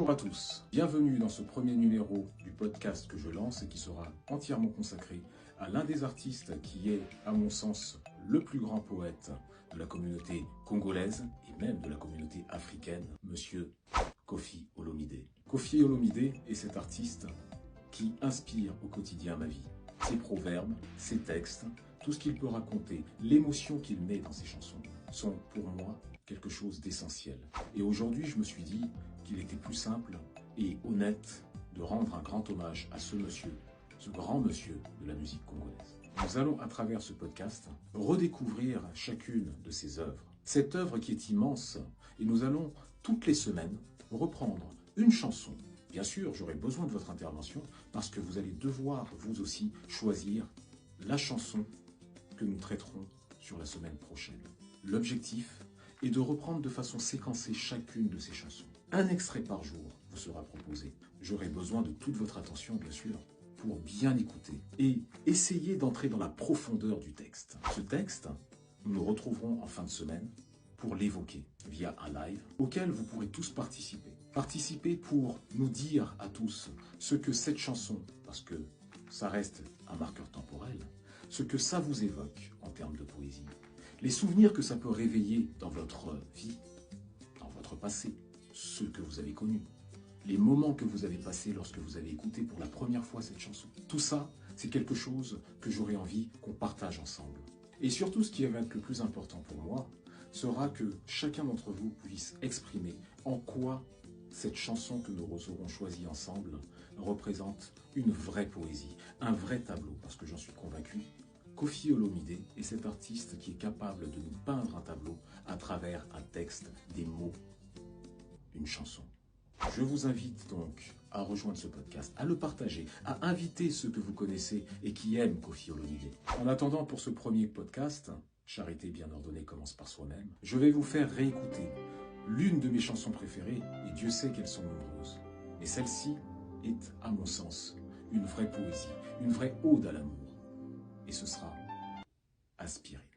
Bonjour à tous, bienvenue dans ce premier numéro du podcast que je lance et qui sera entièrement consacré à l'un des artistes qui est, à mon sens, le plus grand poète de la communauté congolaise et même de la communauté africaine, Monsieur Koffi Olomidé. Koffi Olomidé est cet artiste qui inspire au quotidien ma vie. Ses proverbes, ses textes, tout ce qu'il peut raconter, l'émotion qu'il met dans ses chansons sont pour moi quelque chose d'essentiel. Et aujourd'hui, je me suis dit qu'il était plus simple et honnête de rendre un grand hommage à ce monsieur, ce grand monsieur de la musique congolaise. Nous allons, à travers ce podcast, redécouvrir chacune de ses œuvres. Cette œuvre qui est immense, et nous allons, toutes les semaines, reprendre une chanson. Bien sûr, j'aurai besoin de votre intervention parce que vous allez devoir, vous aussi, choisir la chanson que nous traiterons sur la semaine prochaine. L'objectif est de reprendre de façon séquencée chacune de ces chansons. Un extrait par jour vous sera proposé. J'aurai besoin de toute votre attention, bien sûr, pour bien écouter et essayer d'entrer dans la profondeur du texte. Ce texte, nous nous retrouverons en fin de semaine pour l'évoquer via un live auquel vous pourrez tous participer. Participer pour nous dire à tous ce que cette chanson, parce que ça reste un marqueur temporel, ce que ça vous évoque en termes de poésie, les souvenirs que ça peut réveiller dans votre vie, dans votre passé, ceux que vous avez connus, les moments que vous avez passés lorsque vous avez écouté pour la première fois cette chanson. Tout ça, c'est quelque chose que j'aurais envie qu'on partage ensemble. Et surtout, ce qui va être le plus important pour moi, sera que chacun d'entre vous puisse exprimer en quoi cette chanson que nous aurons choisie ensemble représente une vraie poésie, un vrai tableau, parce que j'en suis convaincu. Koffi Olomidé est cet artiste qui est capable de nous peindre un tableau à travers un texte, des mots, une chanson. Je vous invite donc à rejoindre ce podcast, à le partager, à inviter ceux que vous connaissez et qui aiment Koffi Olomidé. En attendant, pour ce premier podcast, Charité bien ordonnée commence par soi-même, je vais vous faire réécouter l'une de mes chansons préférées, et Dieu sait qu'elles sont nombreuses. Mais celle-ci est, à mon sens, une vraie poésie, une vraie ode à l'amour. Et ce sera Aspirer.